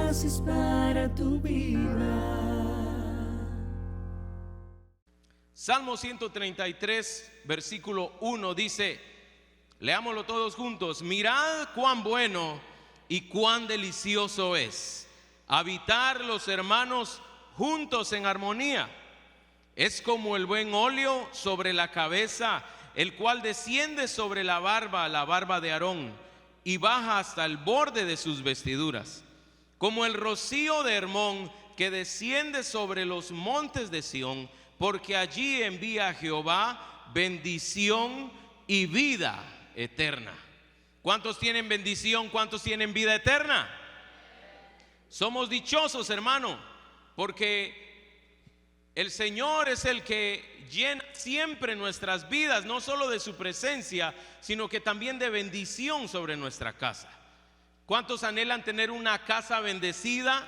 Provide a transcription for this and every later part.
haces para tu vida. Salmo 133, versículo 1 dice, leámoslo todos juntos: mirad cuán bueno y cuán delicioso es habitar los hermanos juntos en armonía. Es como el buen óleo sobre la cabeza, el cual desciende sobre la barba de Aarón, y baja hasta el borde de sus vestiduras. Como el rocío de Hermón, que desciende sobre los montes de Sión, porque allí envía a Jehová bendición y vida eterna. ¿Cuántos tienen bendición? ¿Cuántos tienen vida eterna? Somos dichosos, hermano, porque el Señor es el que llena siempre nuestras vidas, no solo de su presencia, sino que también de bendición sobre nuestra casa. ¿Cuántos anhelan tener una casa bendecida?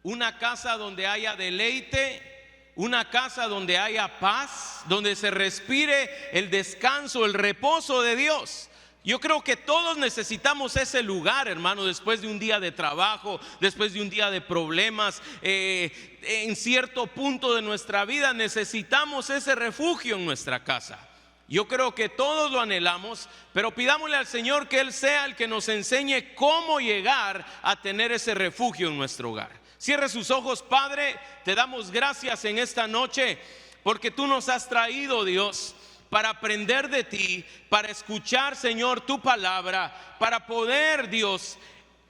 Una casa donde haya deleite, una casa donde haya paz, donde se respire el descanso, el reposo de Dios. Yo creo que todos necesitamos ese lugar, hermano, después de un día de trabajo, después de un día de problemas, en cierto punto de nuestra vida necesitamos ese refugio en nuestra casa. Yo creo que todos lo anhelamos, pero pidámosle al Señor que Él sea el que nos enseñe cómo llegar a tener ese refugio en nuestro hogar. Cierre sus ojos. Padre, te damos gracias en esta noche porque tú nos has traído, Dios, para aprender de ti, para escuchar, Señor, tu palabra, para poder, Dios,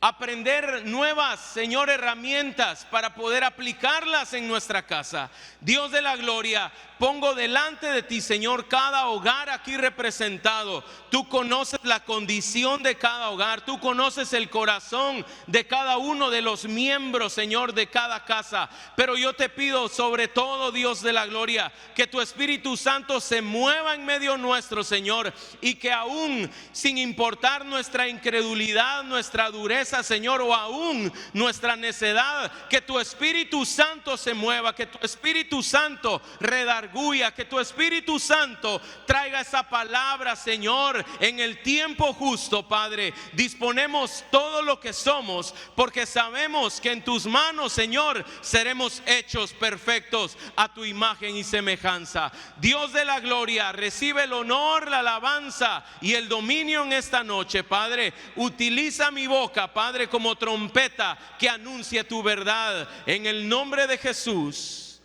aprender nuevas, Señor, herramientas para poder aplicarlas en nuestra casa. Dios de la gloria, pongo delante de ti, Señor, cada hogar aquí representado. Tú conoces la condición de cada hogar, tú conoces el corazón de cada uno de los miembros, Señor, de cada casa. Pero yo te pido sobre todo, Dios de la gloria, que tu Espíritu Santo se mueva en medio nuestro, Señor, y que aún sin importar nuestra incredulidad, nuestra dureza, Señor, o aún nuestra necedad, que tu Espíritu Santo se mueva, que tu Espíritu Santo redarguya, que tu Espíritu Santo traiga esa palabra, Señor, en el tiempo justo. Padre, disponemos todo lo que somos, porque sabemos que en tus manos, Señor, seremos hechos perfectos a tu imagen y semejanza. Dios de la gloria, recibe el honor, la alabanza y el dominio en esta noche. Padre, utiliza mi boca, Padre, como trompeta que anuncie tu verdad, en el nombre de Jesús.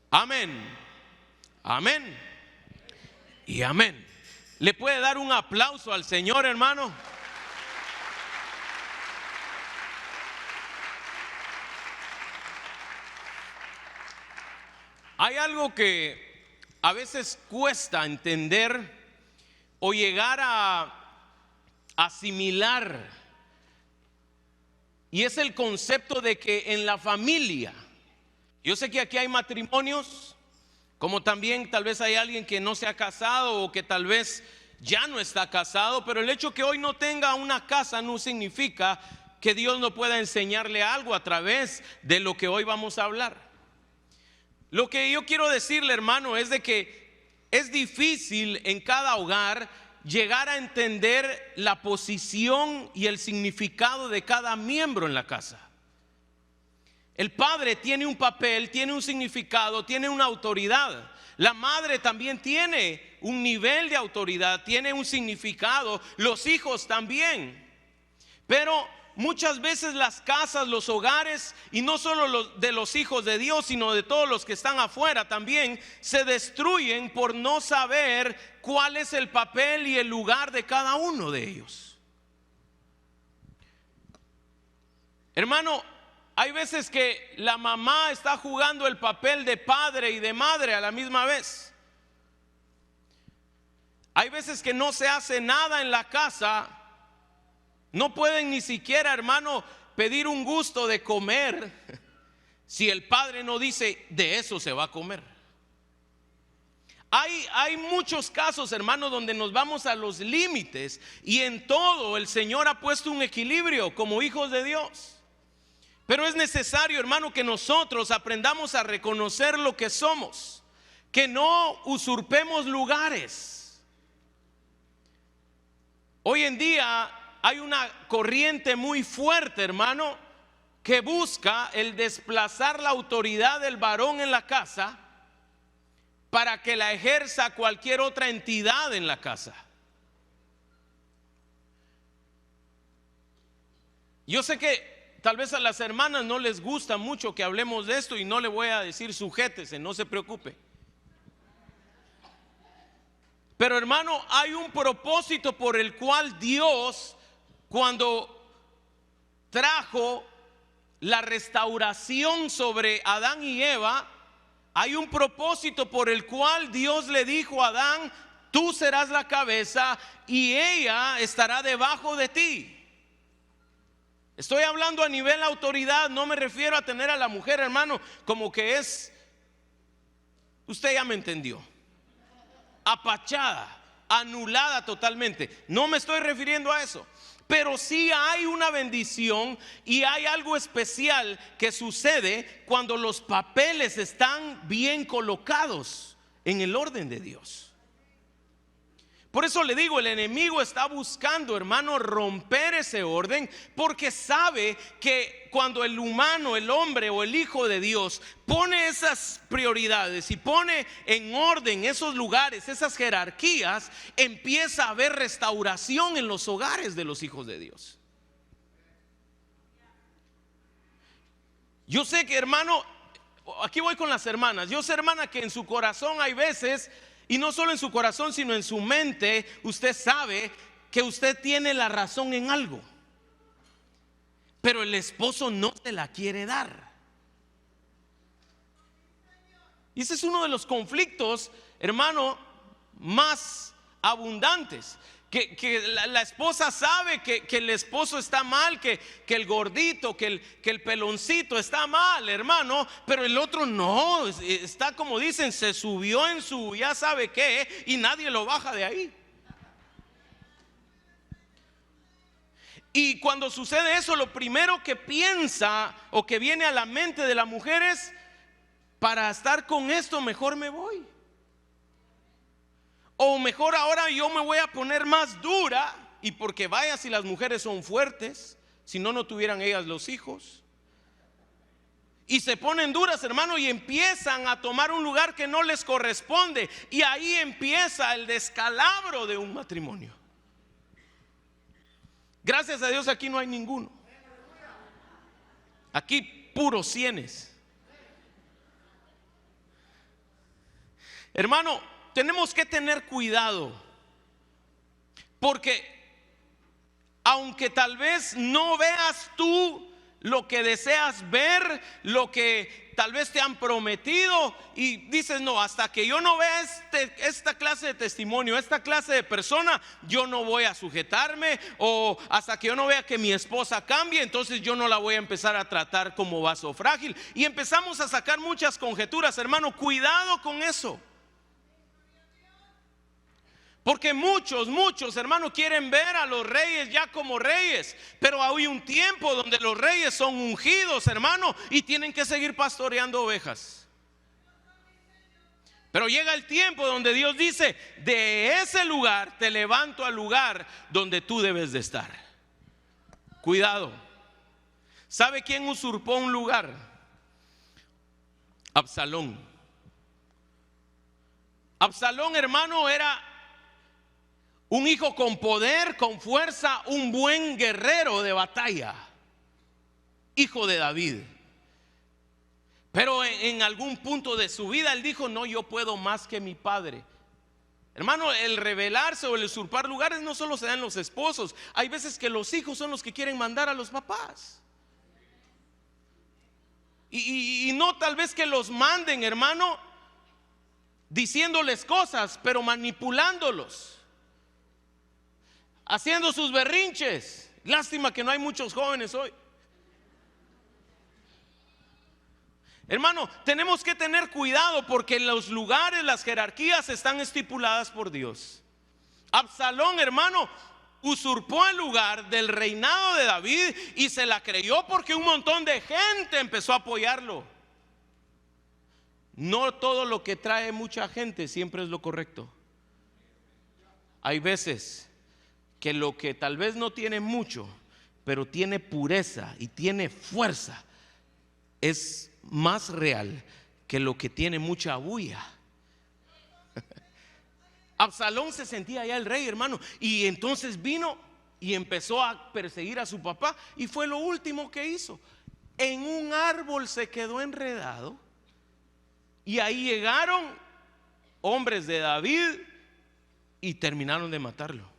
Amén. Amén y amén. ¿Le puede dar un aplauso al Señor, hermano? Hay algo que a veces cuesta entender o llegar a asimilar, y es el concepto de que en la familia, yo sé que aquí hay matrimonios, como también tal vez hay alguien que no se ha casado o que tal vez ya no está casado, pero el hecho que hoy no tenga una casa no significa que Dios no pueda enseñarle algo a través de lo que hoy vamos a hablar. Lo que yo quiero decirle, hermano, es de que es difícil en cada hogar llegar a entender la posición y el significado de cada miembro en la casa. El padre tiene un papel, tiene un significado, tiene una autoridad. La madre también tiene un nivel de autoridad, tiene un significado. Los hijos también. Pero muchas veces las casas, los hogares, y no solo de los hijos de Dios, sino de todos los que están afuera también, se destruyen por no saber cuál es el papel y el lugar de cada uno de ellos. Hermano, hay veces que la mamá está jugando el papel de padre y de madre a la misma vez. Hay veces que no se hace nada en la casa. No pueden ni siquiera, hermano, pedir un gusto de comer si el padre no dice de eso se va a comer. Hay muchos casos, hermano, donde nos vamos a los límites, y en todo el Señor ha puesto un equilibrio como hijos de Dios. Pero es necesario, hermano, que nosotros aprendamos a reconocer lo que somos, que no usurpemos lugares. Hoy en día hay una corriente muy fuerte, hermano, que busca el desplazar la autoridad del varón en la casa para que la ejerza cualquier otra entidad en la casa. Yo sé que tal vez a las hermanas no les gusta mucho que hablemos de esto y no le voy a decir sujétese, no se preocupe. Pero hermano, hay un propósito por el cual Dios, cuando trajo la restauración sobre Adán y Eva, hay un propósito por el cual Dios le dijo a Adán: tú serás la cabeza y ella estará debajo de ti. Estoy hablando a nivel autoridad, no me refiero a tener a la mujer, hermano, como que es, usted ya me entendió, apachada, anulada totalmente. No me estoy refiriendo a eso. Pero sí hay una bendición y hay algo especial que sucede cuando los papeles están bien colocados en el orden de Dios. Por eso le digo, el enemigo está buscando, hermano, romper ese orden, porque sabe que cuando el humano, el hombre o el hijo de Dios pone esas prioridades y pone en orden esos lugares, esas jerarquías, empieza a haber restauración en los hogares de los hijos de Dios. Yo sé que, hermano, aquí voy con las hermanas. Yo sé, hermana, que en su corazón hay veces, y no solo en su corazón, sino en su mente, usted sabe que usted tiene la razón en algo, pero el esposo no se la quiere dar. Y ese es uno de los conflictos, hermano, más abundantes. Que la esposa sabe que el esposo está mal, que el gordito, que el peloncito está mal, hermano, pero el otro no, está como dicen, se subió en su ya sabe qué y nadie lo baja de ahí. Y cuando sucede eso, lo primero que piensa o que viene a la mente de la mujer es: para estar con esto mejor me voy. O mejor ahora yo me voy a poner más dura. Y porque vaya si las mujeres son fuertes, si no, no tuvieran ellas los hijos. Y se ponen duras, hermano, y empiezan a tomar un lugar que no les corresponde. Y ahí empieza el descalabro de un matrimonio. Gracias a Dios aquí no hay ninguno. Aquí puros cienes. Hermano, tenemos que tener cuidado, porque aunque tal vez no veas tú lo que deseas ver, lo que tal vez te han prometido, y dices: no, hasta que yo no vea esta clase de testimonio, esta clase de persona, yo no voy a sujetarme, o hasta que yo no vea que mi esposa cambie, entonces yo no la voy a empezar a tratar como vaso frágil. Y empezamos a sacar muchas conjeturas, hermano. Cuidado con eso. Porque muchos hermanos quieren ver a los reyes ya como reyes, pero hay un tiempo donde los reyes son ungidos, hermano, y tienen que seguir pastoreando ovejas. Pero llega el tiempo donde Dios dice: de ese lugar te levanto al lugar donde tú debes de estar. Cuidado. ¿Sabe quién usurpó un lugar? Absalón. Absalón, hermano, era un hijo con poder, con fuerza, un buen guerrero de batalla, hijo de David. Pero en algún punto de su vida él dijo: no, yo puedo más que mi padre. Hermano, el rebelarse o el usurpar lugares no solo se da en los esposos. Hay veces que los hijos son los que quieren mandar a los papás. Y no tal vez que los manden, hermano, diciéndoles cosas, pero manipulándolos, haciendo sus berrinches. Lástima que no hay muchos jóvenes hoy. Hermano, tenemos que tener cuidado, porque los lugares, las jerarquías están estipuladas por Dios. Absalón, hermano, usurpó el lugar del reinado de David y se la creyó porque un montón de gente empezó a apoyarlo. No todo lo que trae mucha gente siempre es lo correcto. Hay veces que lo que tal vez no tiene mucho, pero tiene pureza y tiene fuerza, es más real que lo que tiene mucha bulla. Absalón se sentía ya el rey, hermano, y entonces vino y empezó a perseguir a su papá, y fue lo último que hizo. En un árbol se quedó enredado, y ahí llegaron hombres de David y terminaron de matarlo.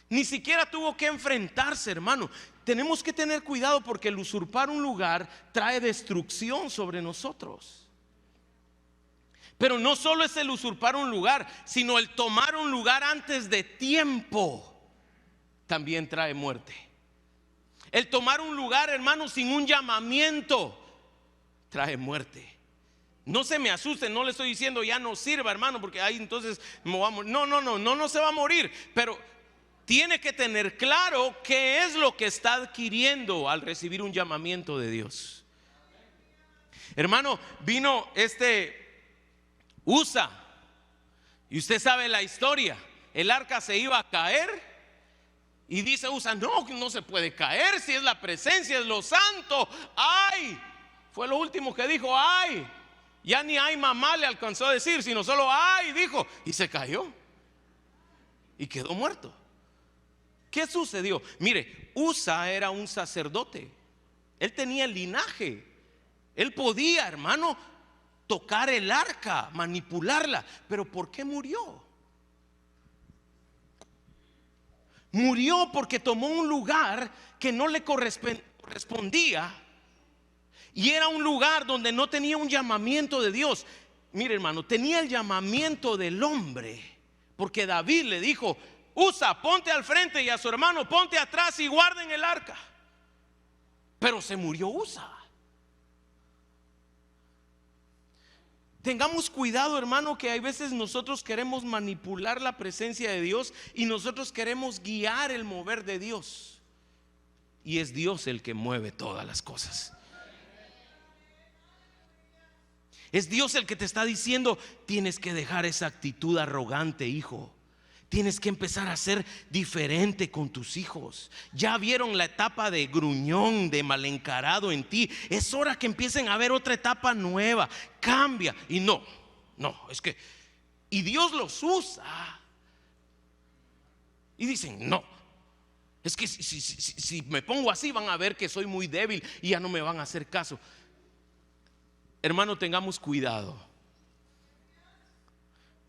Ni siquiera tuvo que enfrentarse, hermano. Tenemos que tener cuidado, porque el usurpar un lugar trae destrucción sobre nosotros. Pero no solo es el usurpar un lugar, sino el tomar un lugar antes de tiempo también trae muerte. El tomar un lugar, hermano, sin un llamamiento trae muerte. No se me asusten, no le estoy diciendo ya no sirva, hermano, porque ahí entonces me voy a morir. No se va a morir, pero tiene que tener claro qué es lo que está adquiriendo al recibir un llamamiento de Dios. Hermano, vino Usa, y usted sabe la historia. El arca se iba a caer, y dice Usa: no se puede caer, si es la presencia, es lo santo. Ay, fue lo último que dijo, ay. Ya ni ay mamá le alcanzó a decir, sino solo ay dijo, y se cayó y quedó muerto. ¿Qué sucedió? Mire, Usa era un sacerdote, él tenía el linaje, él podía, hermano, tocar el arca, manipularla. Pero ¿por qué murió? Murió porque tomó un lugar que no le correspondía, y era un lugar donde no tenía un llamamiento de Dios. Mire, hermano, tenía el llamamiento del hombre, porque David le dijo: Usa, ponte al frente, y a su hermano ponte atrás y guarden el arca. Pero se murió Usa. Tengamos cuidado, hermano, que hay veces nosotros queremos manipular la presencia de Dios, y nosotros queremos guiar el mover de Dios, y es Dios el que mueve todas las cosas. Es Dios el que te está diciendo: tienes que dejar esa actitud arrogante, hijo. Tienes que empezar a ser diferente con tus hijos. Ya vieron la etapa de gruñón, de mal encarado en ti. Es hora que empiecen a ver otra etapa nueva. Cambia. Y no, es que, y Dios los usa, y dicen: no, es que si me pongo así van a ver que soy muy débil y ya no me van a hacer caso. Hermano, tengamos cuidado.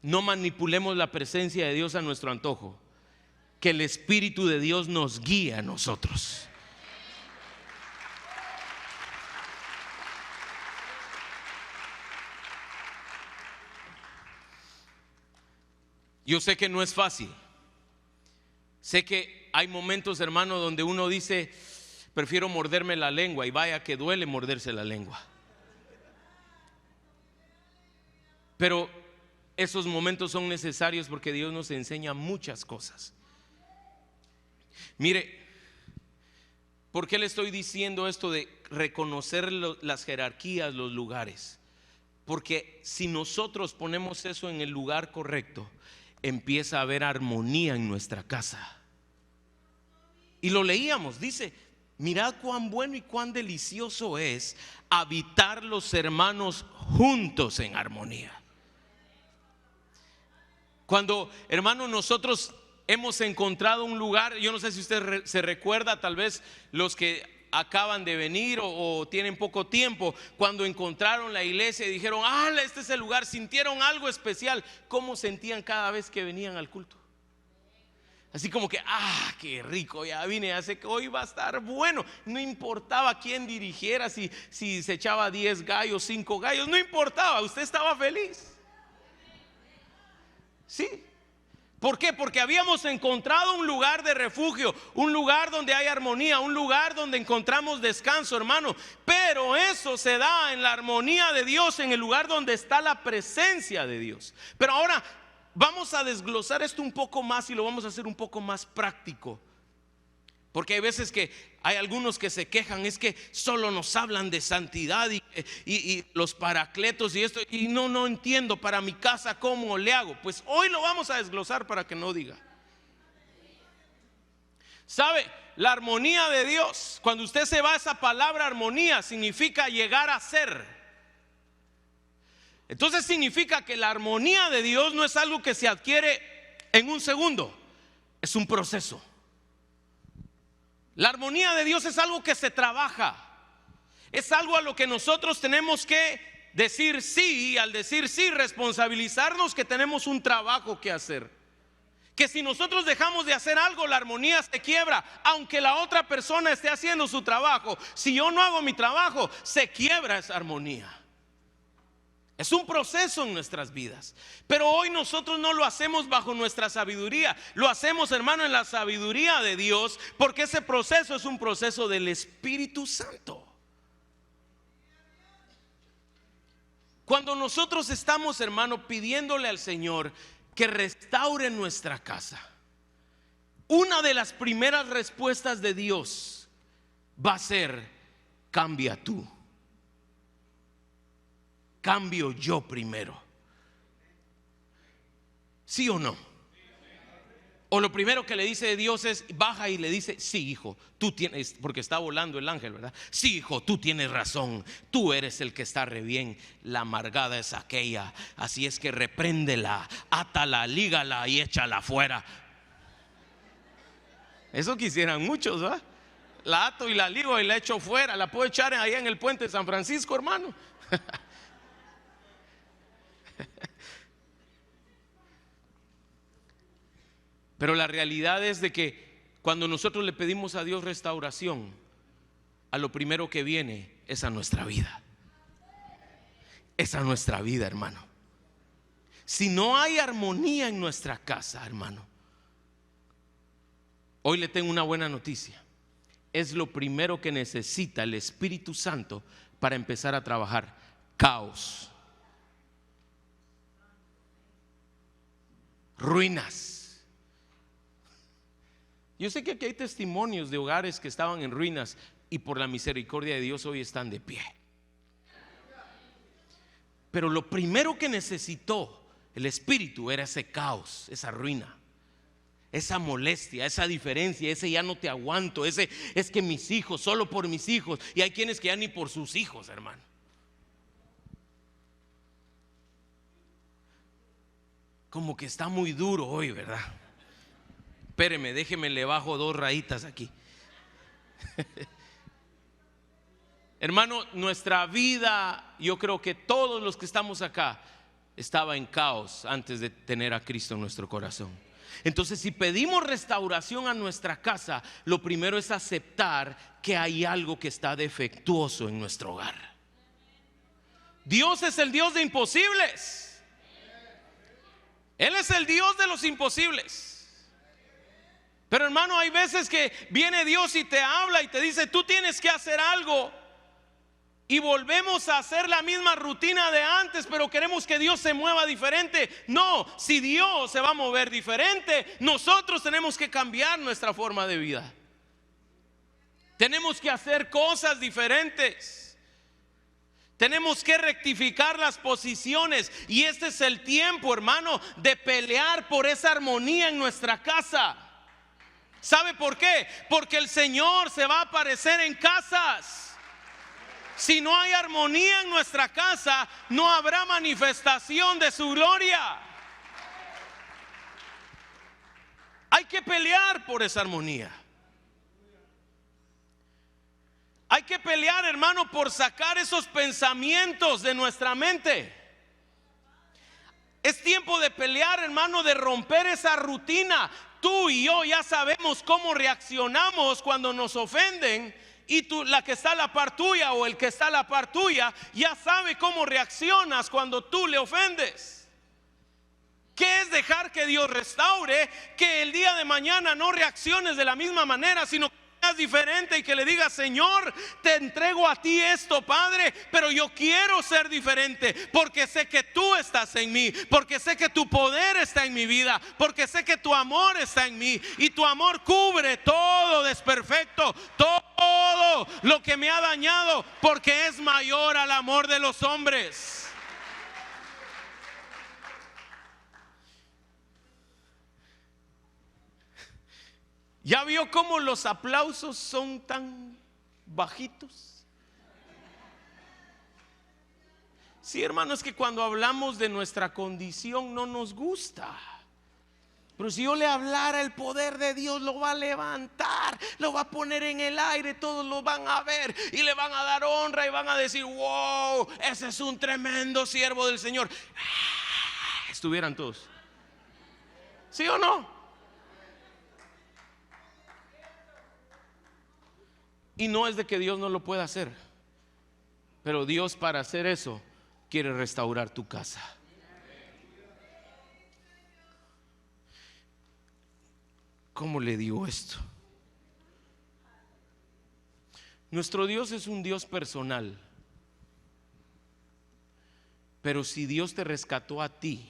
No manipulemos la presencia de Dios a nuestro antojo. Que el Espíritu de Dios nos guíe a nosotros. Yo sé que no es fácil. Sé que hay momentos, hermano, donde uno dice: prefiero morderme la lengua, y vaya que duele morderse la lengua. Pero esos momentos son necesarios, porque Dios nos enseña muchas cosas. Mire, ¿por qué le estoy diciendo esto de reconocer las jerarquías, los lugares? Porque si nosotros ponemos eso en el lugar correcto, empieza a haber armonía en nuestra casa. Y lo leíamos, dice: mirad cuán bueno y cuán delicioso es habitar los hermanos juntos en armonía. Cuando, hermano, nosotros hemos encontrado un lugar, yo no sé si usted se recuerda, tal vez los que acaban de venir o tienen poco tiempo, cuando encontraron la iglesia y dijeron: este es el lugar, sintieron algo especial. ¿Cómo sentían cada vez que venían al culto? Así como que: qué rico, ya vine, hace que hoy va a estar bueno. No importaba quién dirigiera, si se echaba 10 gallos, 5 gallos, no importaba, usted estaba feliz. Sí. ¿Por qué? Porque habíamos encontrado un lugar de refugio, un lugar donde hay armonía, un lugar donde encontramos descanso, hermano. Pero eso se da en la armonía de Dios, en el lugar donde está la presencia de Dios. Pero ahora vamos a desglosar esto un poco más, y lo vamos a hacer un poco más práctico. Porque hay veces que hay algunos que se quejan: es que solo nos hablan de santidad y los paracletos y esto, y no entiendo para mi casa cómo le hago. Pues hoy lo vamos a desglosar para que no diga. ¿Sabe? La armonía de Dios, cuando usted se va a esa palabra armonía, significa llegar a ser. Entonces significa que la armonía de Dios no es algo que se adquiere en un segundo, es un proceso. La armonía de Dios es algo que se trabaja, es algo a lo que nosotros tenemos que decir sí, y al decir sí, responsabilizarnos que tenemos un trabajo que hacer. Que si nosotros dejamos de hacer algo, la armonía se quiebra, aunque la otra persona esté haciendo su trabajo. Si yo no hago mi trabajo, se quiebra esa armonía. Es un proceso en nuestras vidas. Pero hoy nosotros no lo hacemos bajo nuestra sabiduría. Lo hacemos, hermano, en la sabiduría de Dios, porque ese proceso es un proceso del Espíritu Santo. Cuando nosotros estamos, hermano, pidiéndole al Señor que restaure nuestra casa, una de las primeras respuestas de Dios va a ser: cambia tú. Cambio yo primero. ¿Sí o no? O lo primero que le dice Dios es, baja y le dice: sí, hijo, tú tienes, porque está volando el ángel, ¿verdad? Sí, hijo, tú tienes razón, tú eres el que está re bien. La amargada es aquella, así es que repréndela, átala, lígala y échala fuera. Eso quisieran muchos, ¿verdad? La ato y la ligo y la echo fuera. La puedo echar allá en el puente de San Francisco, hermano. Pero la realidad es de que cuando nosotros le pedimos a Dios restauración, a lo primero que viene es a nuestra vida. Es a nuestra vida, hermano. Si no hay armonía en nuestra casa, hermano, hoy le tengo una buena noticia. Es lo primero que necesita el Espíritu Santo para empezar a trabajar: caos, ruinas. Yo sé que aquí hay testimonios de hogares que estaban en ruinas y por la misericordia de Dios hoy están de pie. Pero lo primero que necesitó el Espíritu era ese caos, esa ruina, esa molestia, esa diferencia, ese ya no te aguanto, ese es que mis hijos, solo por mis hijos. Y hay quienes que ya ni por sus hijos, hermano. Como que está muy duro hoy, ¿verdad? Espéreme, déjeme, le bajo 2 rayitas aquí. Hermano, nuestra vida, yo creo que todos los que estamos acá, estaba en caos antes de tener a Cristo en nuestro corazón. Entonces, si pedimos restauración a nuestra casa, lo primero es aceptar que hay algo que está defectuoso en nuestro hogar. Dios es el Dios de imposibles. Él es el Dios de los imposibles. Pero, hermano, hay veces que viene Dios y te habla y te dice: tú tienes que hacer algo. Y volvemos a hacer la misma rutina de antes, pero queremos que Dios se mueva diferente. No, si Dios se va a mover diferente, nosotros tenemos que cambiar nuestra forma de vida. Tenemos que hacer cosas diferentes. Tenemos que rectificar las posiciones. Y este es el tiempo, hermano, de pelear por esa armonía en nuestra casa. ¿Sabe por qué? Porque el Señor se va a aparecer en casas. Si no hay armonía en nuestra casa, no habrá manifestación de su gloria. Hay que pelear por esa armonía. Hay que pelear, hermano, por sacar esos pensamientos de nuestra mente. Es tiempo de pelear, hermano, de romper esa rutina. Tú y yo ya sabemos cómo reaccionamos cuando nos ofenden. Y tú, la que está a la par tuya o el que está a la par tuya, ya sabe cómo reaccionas cuando tú le ofendes. ¿Qué es dejar que Dios restaure? Que el día de mañana no reacciones de la misma manera, sino que seas diferente y que le digas: Señor, te entrego a ti esto, Padre, pero yo quiero ser diferente porque sé que tú estás en mí, porque sé que tu poder está en mi vida, porque sé que tu amor está en mí y tu amor cubre todo desperfecto, todo lo que me ha dañado, porque es mayor al amor de los hombres. ¿Ya vio cómo los aplausos son tan bajitos? Sí, hermano, es que cuando hablamos de nuestra condición no nos gusta. Pero si yo le hablara, el poder de Dios lo va a levantar, lo va a poner en el aire, todos lo van a ver y le van a dar honra y van a decir: wow, ese es un tremendo siervo del Señor. Estuvieran todos. ¿Sí o no? Y no es de que Dios no lo pueda hacer, pero Dios, para hacer eso, quiere restaurar tu casa. ¿Cómo le digo esto? Nuestro Dios es un Dios personal. Pero si Dios te rescató a ti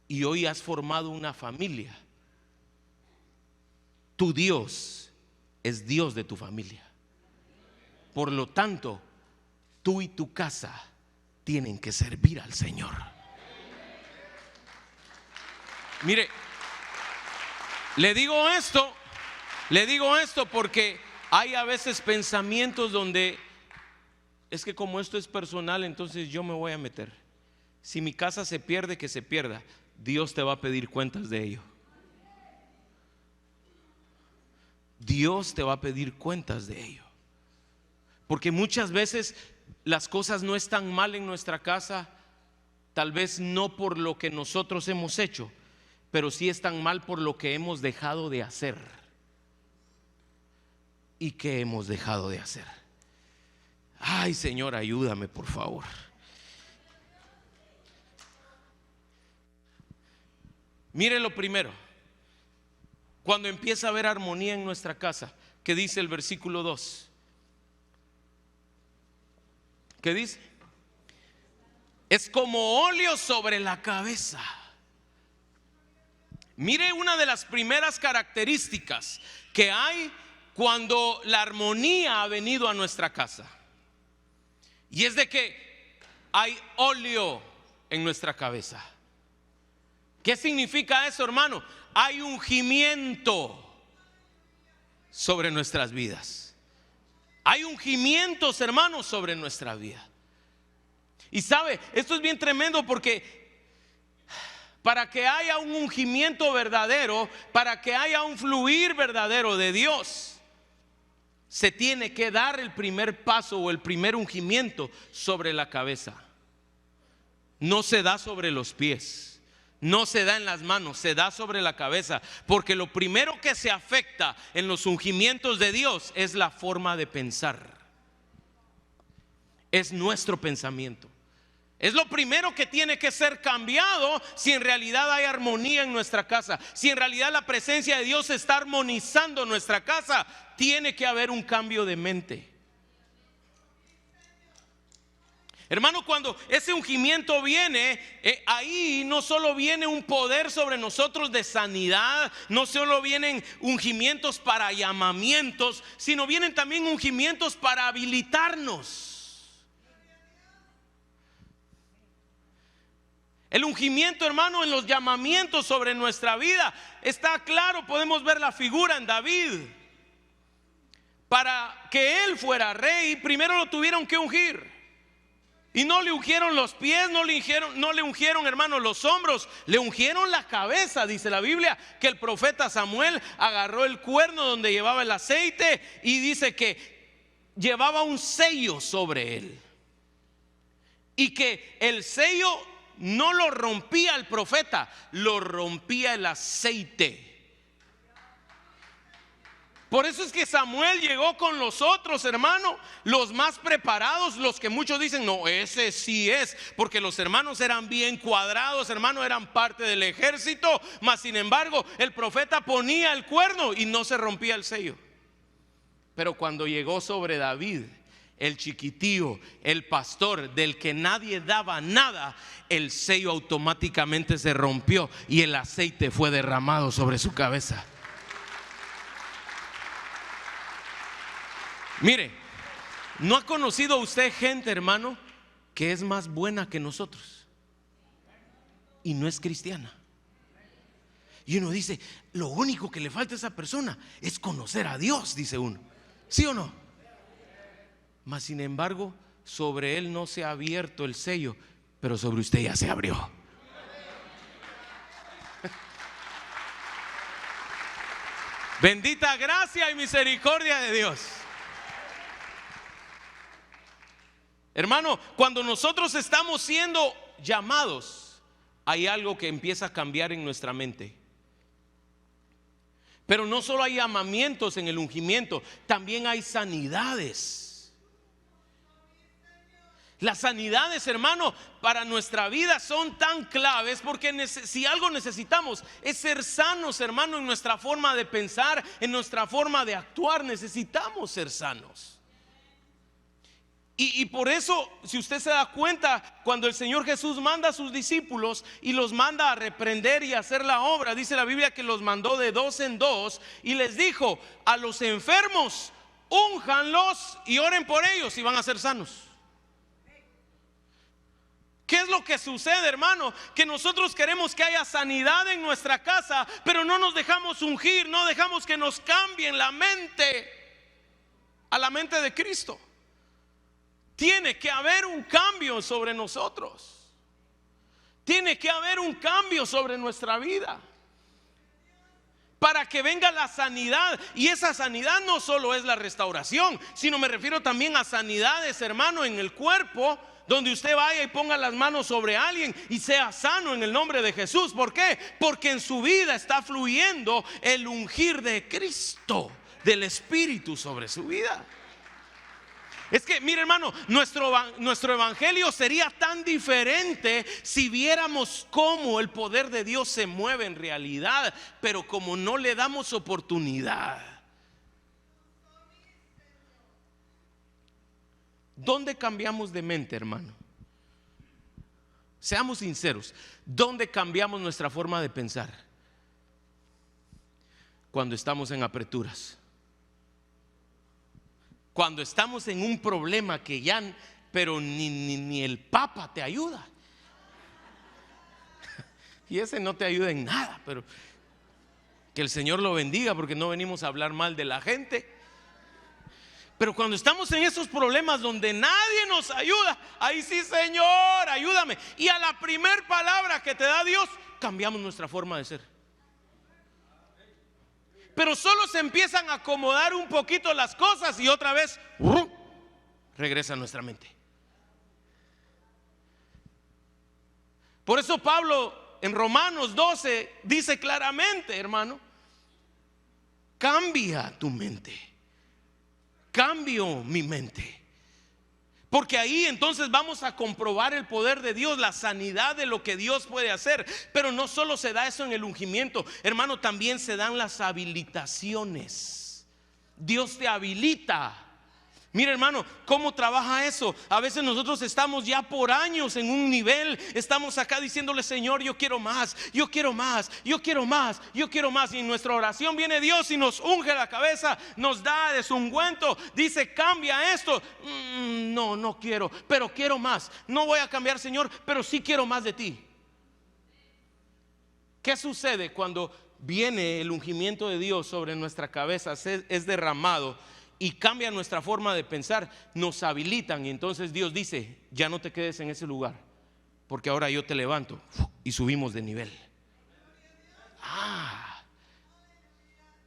y hoy has formado una familia, tu Dios es Dios de tu familia. Por lo tanto, tú y tu casa tienen que servir al Señor. Mire, le digo esto porque hay a veces pensamientos donde es que como esto es personal, entonces yo me voy a meter. Si mi casa se pierde, que se pierda. Dios te va a pedir cuentas de ello. Dios te va a pedir cuentas de ello. Porque muchas veces las cosas no están mal en nuestra casa, tal vez no por lo que nosotros hemos hecho, pero sí están mal por lo que hemos dejado de hacer. ¿Y qué hemos dejado de hacer? Ay, Señor, ayúdame, por favor. Mire lo primero, cuando empieza a haber armonía en nuestra casa, ¿qué dice el versículo 2? ¿Qué dice? Es como óleo sobre la cabeza. Mire una de las primeras características que hay cuando la armonía ha venido a nuestra casa, y es de que hay óleo en nuestra cabeza. ¿Qué significa eso, hermano? Hay ungimiento sobre nuestras vidas. Hay ungimientos, hermanos, sobre nuestra vida. Y sabe, esto es bien tremendo porque para que haya un ungimiento verdadero, para que haya un fluir verdadero de Dios, se tiene que dar el primer paso o el primer ungimiento sobre la cabeza. No se da sobre los pies, no se da en las manos, se da sobre la cabeza. Porque lo primero que se afecta en los ungimientos de Dios es la forma de pensar. Es nuestro pensamiento. Es lo primero que tiene que ser cambiado si en realidad hay armonía en nuestra casa. Si en realidad la presencia de Dios está armonizando nuestra casa, tiene que haber un cambio de mente. Hermano, cuando ese ungimiento viene, ahí no solo viene un poder sobre nosotros de sanidad, no solo vienen ungimientos para llamamientos, sino vienen también ungimientos para habilitarnos. El ungimiento, hermano, en los llamamientos sobre nuestra vida está claro. Podemos ver la figura en David. Para que él fuera rey, primero lo tuvieron que ungir. Y no le ungieron los pies, no le ungieron, hermano, los hombros, le ungieron la cabeza. Dice la Biblia que el profeta Samuel agarró el cuerno donde llevaba el aceite y dice que llevaba un sello sobre él. Y que el sello no lo rompía el profeta, lo rompía el aceite. Por eso es que Samuel llegó con los otros, hermanos, los más preparados, los que muchos dicen, no, ese sí es, porque los hermanos eran bien cuadrados, hermanos, eran parte del ejército, mas sin embargo el profeta ponía el cuerno y no se rompía el sello. Pero cuando llegó sobre David, el chiquitío, el pastor del que nadie daba nada, el sello automáticamente se rompió y el aceite fue derramado sobre su cabeza. Mire, ¿no ha conocido usted gente, hermano, que es más buena que nosotros y no es cristiana? Y uno dice, lo único que le falta a esa persona es conocer a Dios, dice uno. ¿Sí o no? Mas sin embargo, sobre él no se ha abierto el sello, pero sobre usted ya se abrió. Bendita gracia y misericordia de Dios. Hermano, cuando nosotros estamos siendo llamados, hay algo que empieza a cambiar en nuestra mente. Pero no solo hay llamamientos en el ungimiento, también hay sanidades. Las sanidades, hermano, para nuestra vida son tan claves, porque si algo necesitamos es ser sanos, hermano, en nuestra forma de pensar, en nuestra forma de actuar. Necesitamos ser sanos. Y por eso, si usted se da cuenta, cuando el Señor Jesús manda a sus discípulos y los manda a reprender y a hacer la obra, dice la Biblia que los mandó de dos en dos y les dijo: a los enfermos, únjanlos y oren por ellos y van a ser sanos. ¿Qué es lo que sucede, hermano? Que nosotros queremos que haya sanidad en nuestra casa, pero no nos dejamos ungir, no dejamos que nos cambien la mente a la mente de Cristo. Tiene que haber un cambio sobre nosotros. Tiene que haber un cambio sobre nuestra vida para que venga la sanidad. Y esa sanidad no solo es la restauración, sino me refiero también a sanidades, hermano, en el cuerpo, donde usted vaya y ponga las manos sobre alguien y sea sano en el nombre de Jesús. ¿Por qué? Porque en su vida está fluyendo el ungir de Cristo, del Espíritu sobre su vida. Es que, mire, hermano, nuestro evangelio sería tan diferente si viéramos cómo el poder de Dios se mueve en realidad, pero como no le damos oportunidad. ¿Dónde cambiamos de mente, hermano? Seamos sinceros, ¿dónde cambiamos nuestra forma de pensar? Cuando estamos en apreturas. Cuando estamos en un problema que ya, pero ni el Papa te ayuda. Y ese no te ayuda en nada, pero que el Señor lo bendiga, porque no venimos a hablar mal de la gente. Pero cuando estamos en esos problemas donde nadie nos ayuda, ahí sí, Señor, ayúdame. Y a la primer palabra que te da Dios, cambiamos nuestra forma de ser. Pero solo se empiezan a acomodar un poquito las cosas y otra vez regresa a nuestra mente. Por eso Pablo en Romanos 12 dice claramente, hermano, cambia tu mente. Cambio mi mente. Porque ahí entonces vamos a comprobar el poder de Dios, la sanidad de lo que Dios puede hacer. Pero no solo se da eso en el ungimiento, hermano, también se dan las habilitaciones. Dios te habilita. Mira, hermano, ¿cómo trabaja eso? A veces nosotros estamos ya por años en un nivel, estamos acá diciéndole: Señor, yo quiero más, yo quiero más, yo quiero más, yo quiero más. Y en nuestra oración viene Dios y nos unge la cabeza, nos da de su ungüento, dice: cambia esto. No quiero, pero quiero más. No voy a cambiar, Señor, pero sí quiero más de ti. ¿Qué sucede cuando viene el ungimiento de Dios sobre nuestra cabeza? Es derramado y cambia nuestra forma de pensar, nos habilitan. Y entonces Dios dice: ya no te quedes en ese lugar, porque ahora yo te levanto y subimos de nivel.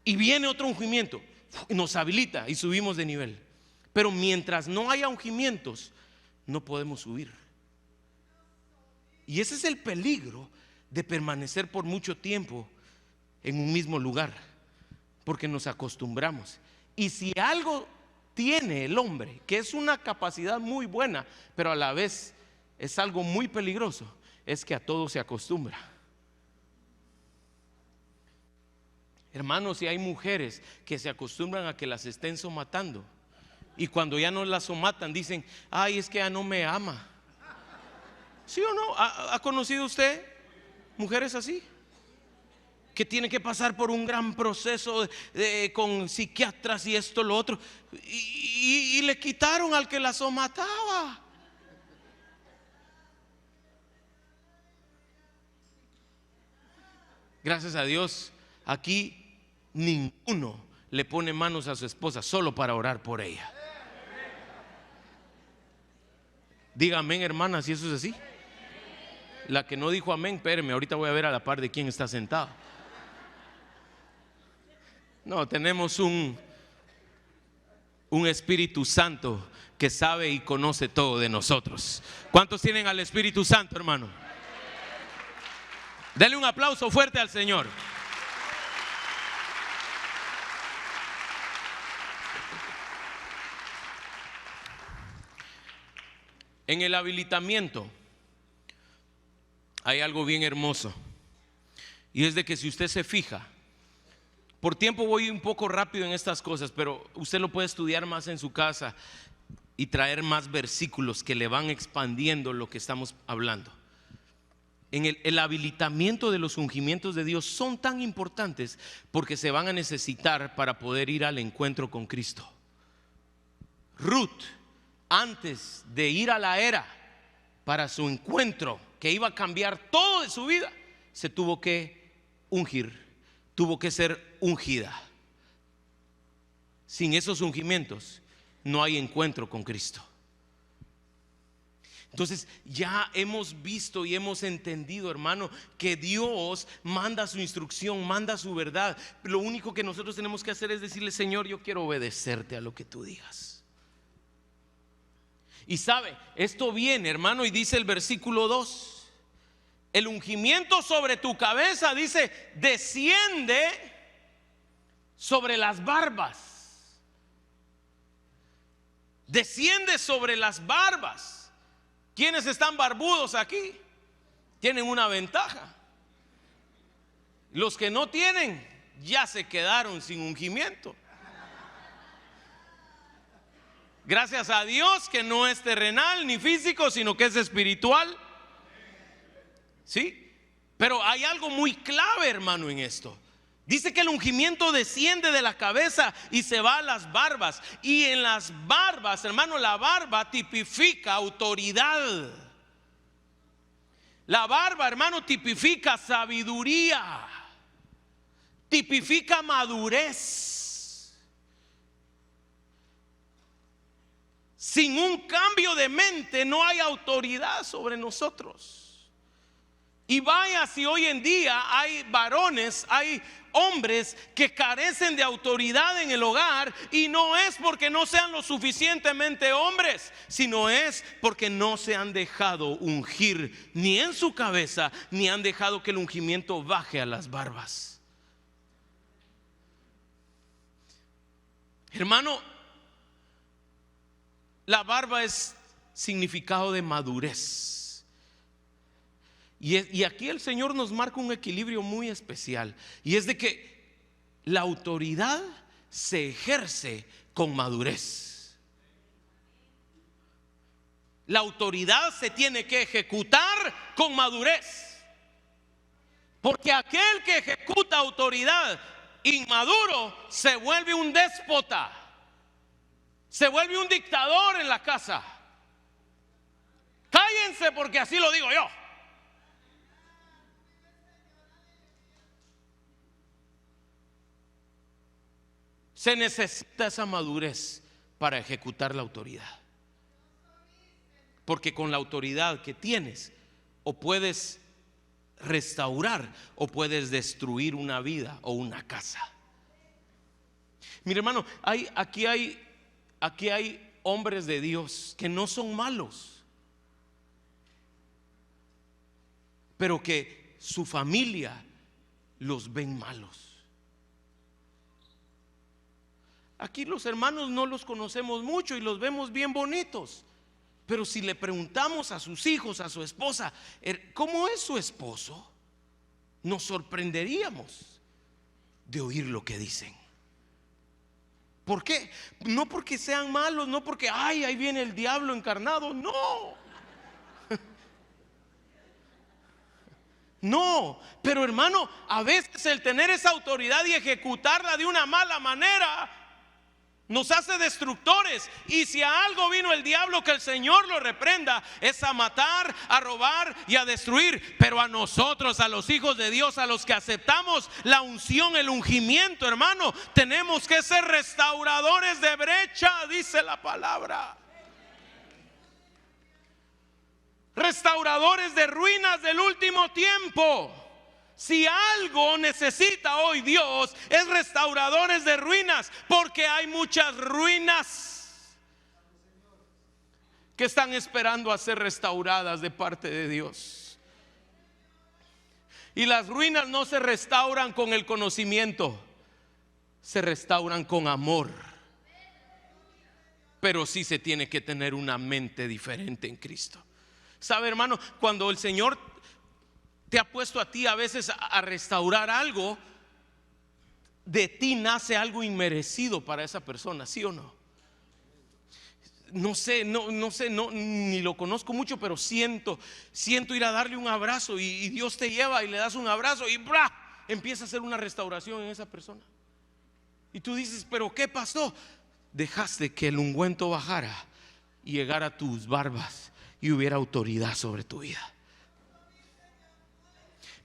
Y viene otro ungimiento, nos habilita y subimos de nivel. Pero mientras no haya ungimientos, no podemos subir. Y ese es el peligro de permanecer por mucho tiempo en un mismo lugar, porque nos acostumbramos. Y si algo tiene el hombre, que es una capacidad muy buena, pero a la vez es algo muy peligroso, es que a todo se acostumbra. Hermanos, si hay mujeres que se acostumbran a que las estén somatando, y cuando ya no las somatan dicen: ay, es que ya no me ama. ¿Sí o no? ¿Ha conocido usted mujeres así? Que tienen que pasar por un gran proceso con psiquiatras y esto, lo otro, y le quitaron al que la somataba. Gracias a Dios, aquí ninguno le pone manos a su esposa solo para orar por ella. Diga amén, hermana, si eso es así. La que no dijo amén, espéreme, ahorita voy a ver a la par de quién está sentado. No, tenemos un Espíritu Santo que sabe y conoce todo de nosotros. ¿Cuántos tienen al Espíritu Santo, hermano? Denle un aplauso fuerte al Señor. En el habilitamiento hay algo bien hermoso, y es de que si usted se fija, por tiempo voy un poco rápido en estas cosas, pero usted lo puede estudiar más en su casa y traer más versículos que le van expandiendo lo que estamos hablando. En el habilitamiento de los ungimientos de Dios son tan importantes porque se van a necesitar para poder ir al encuentro con Cristo. Ruth, antes de ir a la era para su encuentro que iba a cambiar todo de su vida, se tuvo que ungir, tuvo que ser ungida. Sin esos ungimientos no hay encuentro con Cristo. Entonces ya hemos visto y hemos entendido, hermano, que Dios manda su instrucción, manda su verdad. Lo único que nosotros tenemos que hacer es decirle: Señor, yo quiero obedecerte a lo que tú digas. Y sabe, esto viene, hermano, y dice el versículo 2: el ungimiento sobre tu cabeza, dice, desciende sobre las barbas. Desciende sobre las barbas. ¿Quiénes están barbudos aquí? Tienen una ventaja. Los que no tienen ya se quedaron sin ungimiento. Gracias a Dios que no es terrenal ni físico, sino que es espiritual. ¿Sí? Pero hay algo muy clave, hermano, en esto. Dice que el ungimiento desciende de la cabeza y se va a las barbas. Y en las barbas, hermano, la barba tipifica autoridad. La barba, hermano, tipifica sabiduría. Tipifica madurez. Sin un cambio de mente no hay autoridad sobre nosotros. Y vaya si hoy en día hay varones, hay hombres que carecen de autoridad en el hogar, y no es porque no sean lo suficientemente hombres, sino es porque no se han dejado ungir ni en su cabeza, ni han dejado que el ungimiento baje a las barbas. Hermano, la barba es significado de madurez. Y aquí el Señor nos marca un equilibrio muy especial, y es de que la autoridad se ejerce con madurez. La autoridad se tiene que ejecutar con madurez, porque aquel que ejecuta autoridad inmaduro se vuelve un déspota, se vuelve un dictador en la casa. Cállense, porque así lo digo yo. Se necesita esa madurez para ejecutar la autoridad, porque con la autoridad que tienes, o puedes restaurar o puedes destruir una vida o una casa. Mire, hermano, aquí hay hombres de Dios que no son malos, pero que su familia los ven malos. Aquí los hermanos no los conocemos mucho y los vemos bien bonitos, pero si le preguntamos a sus hijos, a su esposa, ¿cómo es su esposo?, nos sorprenderíamos de oír lo que dicen. ¿Por qué? No porque sean malos, no porque ahí viene el diablo encarnado, no. No, pero hermano, a veces el tener esa autoridad y ejecutarla de una mala manera Nos hace destructores. Y si a algo vino el diablo, que el Señor lo reprenda, es a matar, a robar y a destruir. Pero a nosotros, a los hijos de Dios, a los que aceptamos la unción, el ungimiento, hermano, tenemos que ser restauradores de brecha, dice la palabra. Restauradores de ruinas del último tiempo. Si algo necesita hoy Dios, es restauradores de ruinas, porque hay muchas ruinas que están esperando a ser restauradas de parte de Dios. Y las ruinas no se restauran con el conocimiento, se restauran con amor. Pero sí se tiene que tener una mente diferente en Cristo. ¿Sabe, hermano? Cuando el Señor te ha puesto a ti a veces a restaurar algo, de ti nace algo inmerecido para esa persona, ¿sí o no? No sé, ni lo conozco mucho, pero siento ir a darle un abrazo y Dios te lleva y le das un abrazo y ¡bra! Empieza a hacer una restauración en esa persona. Y tú dices, ¿pero qué pasó? Dejaste que el ungüento bajara y llegara a tus barbas y hubiera autoridad sobre tu vida.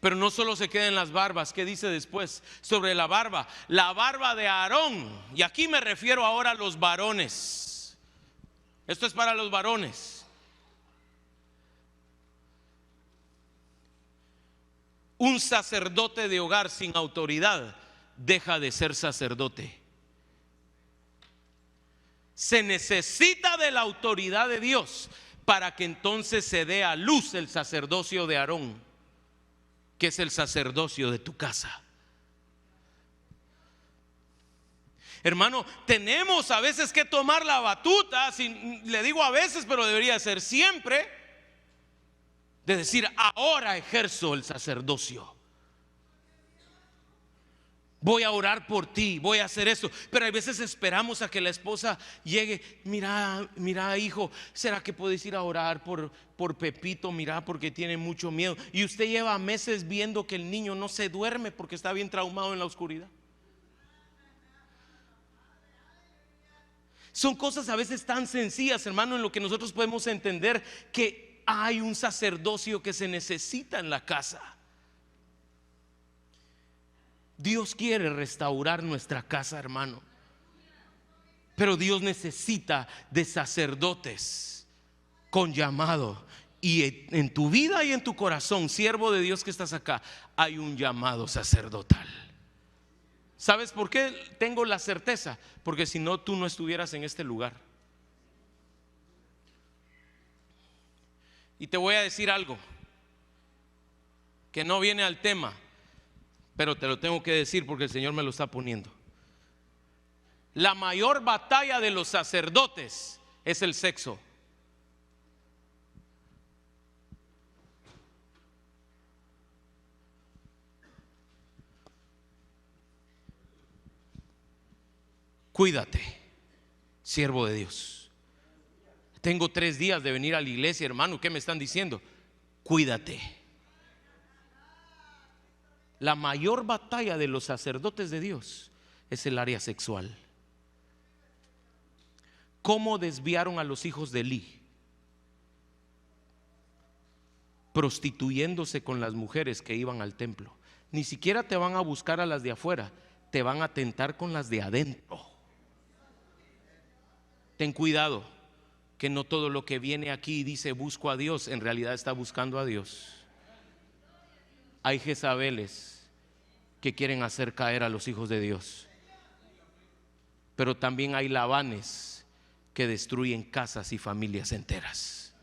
Pero no solo se queda en las barbas. ¿Qué dice después? Sobre la barba de Aarón. Y aquí me refiero ahora a los varones. Esto es para los varones. Un sacerdote de hogar sin autoridad deja de ser sacerdote. Se necesita de la autoridad de Dios para que entonces se dé a luz el sacerdocio de Aarón, que es el sacerdocio de tu casa. Hermano, tenemos a veces que tomar la batuta, le digo a veces, pero debería ser siempre, de decir, ahora ejerzo el sacerdocio. Voy a orar por ti, voy a hacer esto. Pero a veces esperamos a que la esposa llegue. Mira, hijo, ¿será que puedes ir a orar por Pepito? Mira, porque tiene mucho miedo. Y usted lleva meses viendo que el niño no se duerme porque está bien traumado en la oscuridad. Son cosas a veces tan sencillas, hermano, en lo que nosotros podemos entender que hay un sacerdocio que se necesita en la casa. Dios quiere restaurar nuestra casa, hermano. Pero Dios necesita de sacerdotes con llamado. Y en tu vida y en tu corazón, siervo de Dios que estás acá, hay un llamado sacerdotal. ¿Sabes por qué tengo la certeza? Porque si no, tú no estuvieras en este lugar. Y te voy a decir algo que no viene al tema, pero te lo tengo que decir porque el Señor me lo está poniendo. La mayor batalla de los sacerdotes es el sexo. Cuídate, siervo de Dios. Tengo 3 días de venir a la iglesia, hermano. ¿Qué me están diciendo? Cuídate. La mayor batalla de los sacerdotes de Dios es el área sexual. ¿Cómo desviaron a los hijos de Elí? Prostituyéndose con las mujeres que iban al templo. Ni siquiera te van a buscar a las de afuera, te van a tentar con las de adentro. Ten cuidado, que no todo lo que viene aquí y dice busco a Dios, en realidad está buscando a Dios. Hay Jezabeles que quieren hacer caer a los hijos de Dios, pero también hay Labanes que destruyen casas y familias enteras.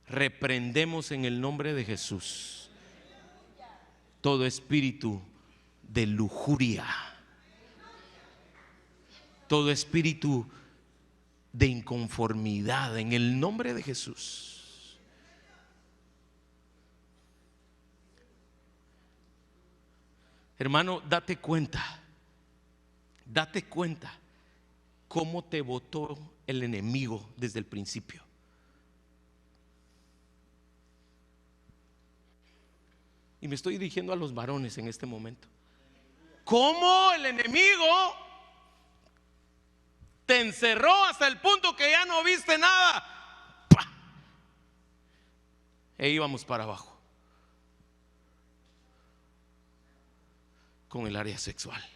Reprendemos en el nombre de Jesús todo espíritu de lujuria, todo espíritu de inconformidad en el nombre de Jesús. Hermano, date cuenta cómo te botó el enemigo desde el principio. Y me estoy dirigiendo a los varones en este momento. cómo el enemigo te encerró hasta el punto que ya no viste nada. ¡Pah! E íbamos para abajo con el área sexual.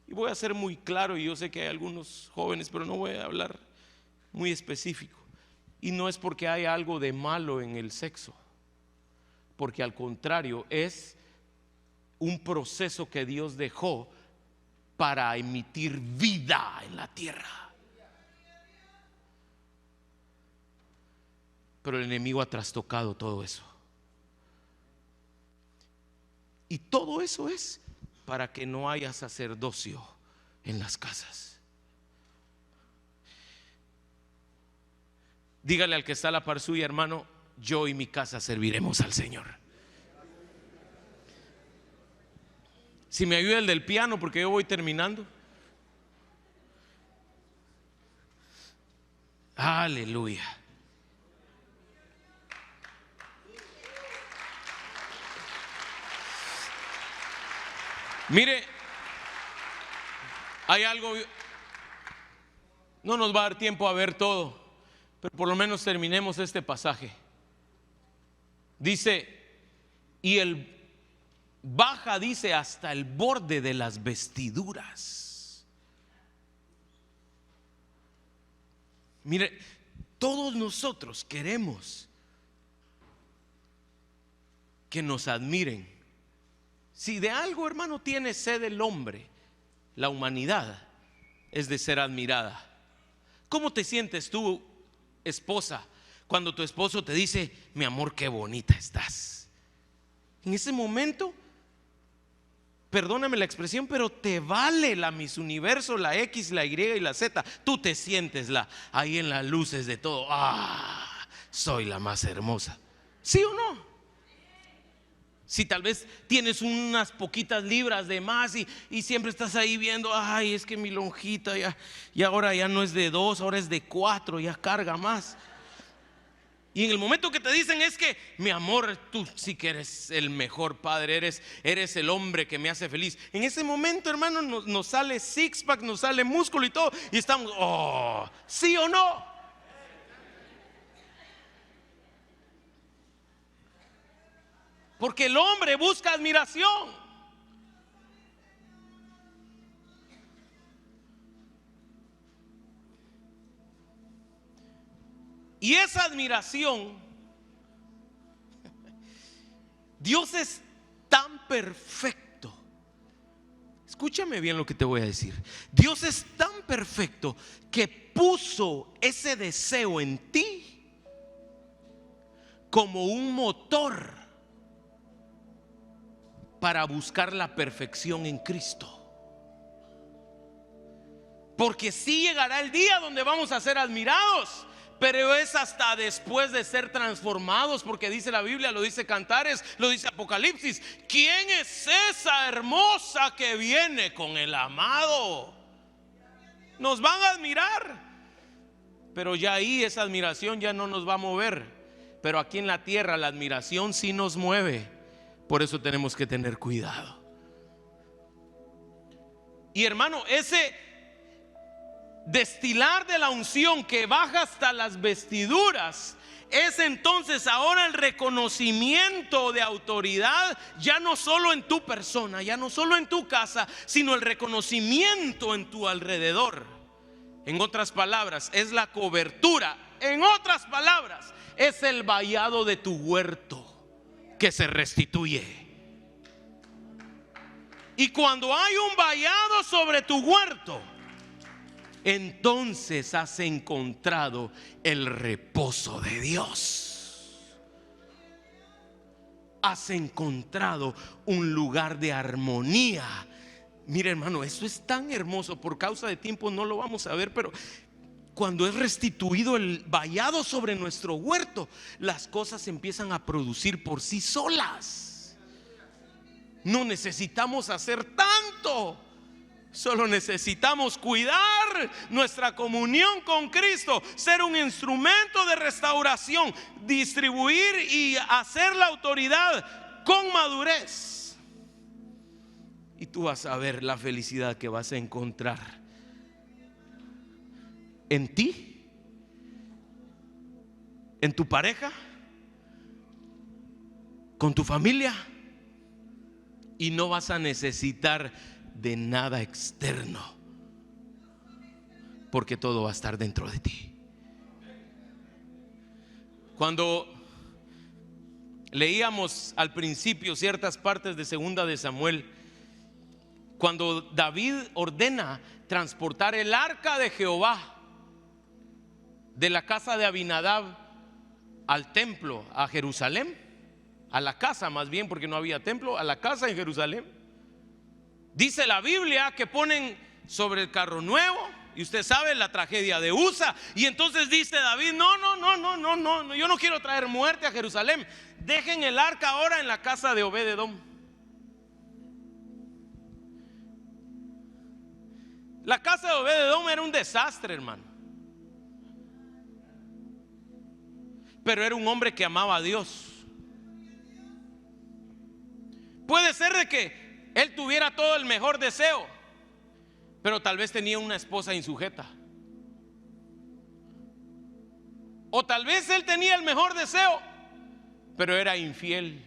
Y voy a ser muy claro, y yo sé que hay algunos jóvenes, pero no voy a hablar muy específico. Y no es porque haya algo de malo en el sexo, porque al contrario es un proceso que Dios dejó para emitir vida en la tierra. Pero el enemigo ha trastocado todo eso. Y todo eso es para que no haya sacerdocio en las casas. Dígale al que está a la par suya, hermano: yo y mi casa serviremos al Señor. Si me ayuda el del piano, porque yo voy terminando. Aleluya. Mire, hay algo, no nos va a dar tiempo a ver todo, pero por lo menos terminemos este pasaje. Dice, y el baja, dice, hasta el borde de las vestiduras. Mire, todos nosotros queremos que nos admiren. Si de algo, hermano, tiene sed el hombre, la humanidad, es de ser admirada. ¿Cómo te sientes tú, esposa, cuando tu esposo te dice: mi amor, qué bonita estás? En ese momento, perdóname la expresión, pero te vale la Miss Universo, la X, la Y y la Z. Tú te sientes ahí en las luces de todo. Soy la más hermosa. ¿Sí o no? Si tal vez tienes unas poquitas libras de más y siempre estás ahí viendo: ay, es que mi lonjita ya, y ahora ya no es de 2, ahora es de 4, ya carga más. Y en el momento que te dicen: es que mi amor, tú sí que eres el mejor padre, eres el hombre que me hace feliz. En ese momento, hermano, nos sale six pack, nos sale músculo y todo, y estamos, ¿sí o no? Porque el hombre busca admiración. Y esa admiración, Dios es tan perfecto. Escúchame bien lo que te voy a decir. Dios es tan perfecto que puso ese deseo en ti como un motor para buscar la perfección en Cristo. Porque sí llegará el día donde vamos a ser admirados, pero es hasta después de ser transformados, porque dice la Biblia, lo dice Cantares, lo dice Apocalipsis: ¿quién es esa hermosa que viene con el amado? Nos van a admirar, pero ya ahí esa admiración ya no nos va a mover. Pero aquí en la tierra la admiración sí nos mueve. Por eso tenemos que tener cuidado. Y hermano, ese destilar de la unción que baja hasta las vestiduras es entonces ahora el reconocimiento de autoridad, ya no solo en tu persona, ya no solo en tu casa, sino el reconocimiento en tu alrededor. En otras palabras, es la cobertura. En otras palabras, es el vallado de tu huerto que se restituye. Y cuando hay un vallado sobre tu huerto, entonces has encontrado el reposo de Dios. Has encontrado un lugar de armonía. Mira, hermano, eso es tan hermoso. Por causa de tiempo no lo vamos a ver, pero cuando es restituido el vallado sobre nuestro huerto, las cosas empiezan a producir por sí solas. No necesitamos hacer tanto. Solo necesitamos cuidar nuestra comunión con Cristo, ser un instrumento de restauración, distribuir y hacer la autoridad con madurez. Y tú vas a ver la felicidad que vas a encontrar en ti, en tu pareja, con tu familia, y no vas a necesitar de nada externo, porque todo va a estar dentro de ti. Cuando leíamos al principio ciertas partes de Segunda de Samuel, cuando David ordena transportar el arca de Jehová de la casa de Abinadab al templo, a Jerusalén, a la casa más bien, porque no había templo, a la casa en Jerusalén, dice la Biblia que ponen sobre el carro nuevo. Y usted sabe la tragedia de Usa. Y entonces dice David: no, yo no quiero traer muerte a Jerusalén. Dejen el arca ahora en la casa de Obed-edom. La casa de Obed-edom era un desastre, hermano. Pero era un hombre que amaba a Dios. Puede ser de que él tuviera todo el mejor deseo, pero tal vez tenía una esposa insujeta. O tal vez él tenía el mejor deseo, pero era infiel.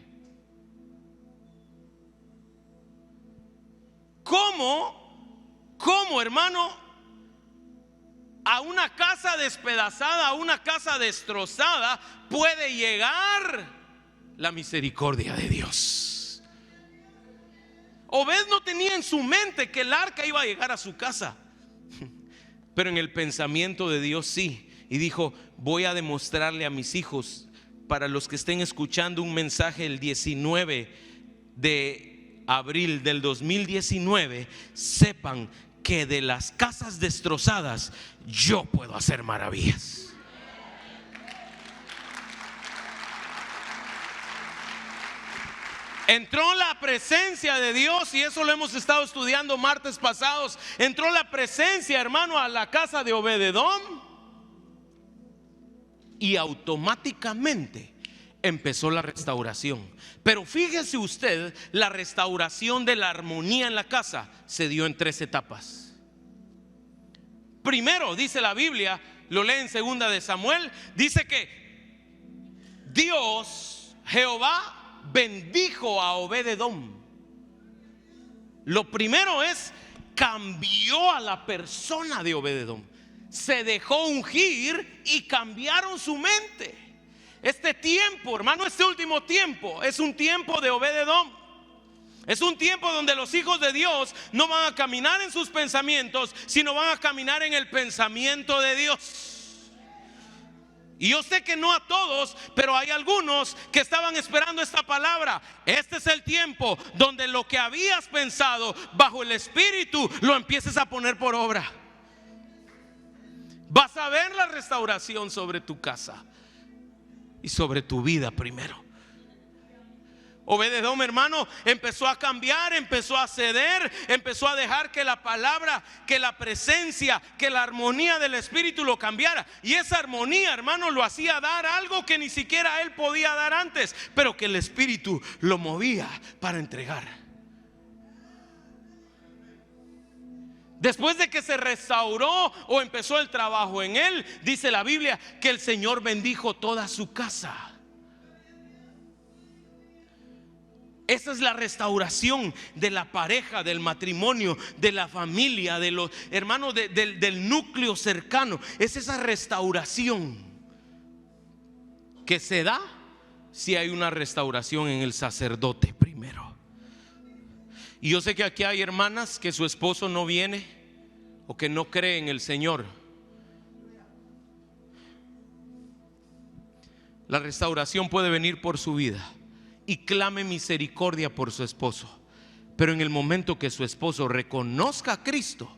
¿Cómo, hermano, a una casa despedazada, a una casa destrozada, puede llegar la misericordia de Dios? Obed no tenía en su mente que el arca iba a llegar a su casa, pero en el pensamiento de Dios sí. Y dijo: voy a demostrarle a mis hijos, para los que estén escuchando un mensaje el 19 de abril del 2019, sepan que de las casas destrozadas yo puedo hacer maravillas. Entró la presencia de Dios, y eso lo hemos estado estudiando martes pasados. Entró la presencia, hermano, a la casa de Obed-edom, y automáticamente empezó la restauración. Pero fíjese usted, la restauración de la armonía en la casa se dio en 3 etapas. Primero, dice la Biblia, lo lee en Segunda de Samuel, dice que Dios, Jehová, bendijo a Obed-edom. Lo primero es, cambió a la persona de Obed-edom. Se dejó ungir y cambiaron su mente. Este tiempo, hermano, este último tiempo es un tiempo de Obed-edom. Es un tiempo donde los hijos de Dios no van a caminar en sus pensamientos, sino van a caminar en el pensamiento de Dios. Y yo sé que no a todos, pero hay algunos que estaban esperando esta palabra. Este es el tiempo donde lo que habías pensado bajo el Espíritu lo empieces a poner por obra. Vas a ver la restauración sobre tu casa y sobre tu vida primero. Obed-edom, hermano, empezó a cambiar, empezó a ceder, empezó a dejar que la palabra, que la presencia, que la armonía del Espíritu lo cambiara. Y esa armonía, hermano, lo hacía dar algo que ni siquiera él podía dar antes, pero que el Espíritu lo movía para entregar. Después de que se restauró o empezó el trabajo en él, dice la Biblia que el Señor bendijo toda su casa. Esa es la restauración de la pareja, del matrimonio, de la familia, de los hermanos, del núcleo cercano. Es esa restauración que se da si hay una restauración en el sacerdote primero. Y yo sé que aquí hay hermanas que su esposo no viene o que no cree en el Señor. La restauración puede venir por su vida y clame misericordia por su esposo. Pero en el momento que su esposo reconozca a Cristo,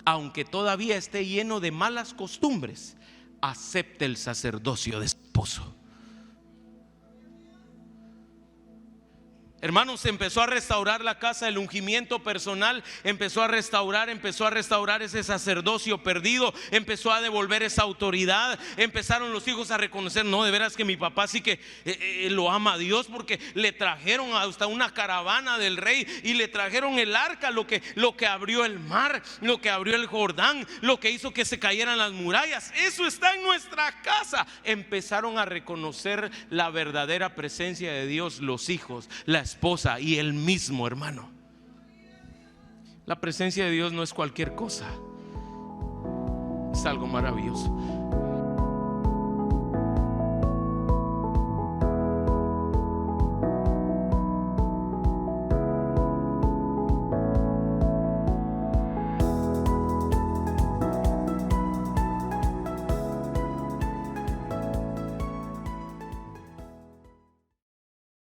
aunque todavía esté lleno de malas costumbres, acepte el sacerdocio de su esposo. Hermanos, empezó a restaurar la casa, el ungimiento personal empezó a restaurar ese sacerdocio perdido, empezó a devolver esa autoridad. Empezaron los hijos a reconocer, no, de veras que mi papá sí que lo ama a Dios, porque le trajeron hasta una caravana del rey y le trajeron el arca, lo que abrió el mar, lo que abrió el Jordán, lo que hizo que se cayeran las murallas. Eso está en nuestra casa. Empezaron a reconocer la verdadera presencia de Dios, los hijos, la esposa y él mismo, hermano. La presencia de Dios no es cualquier cosa, es algo maravilloso.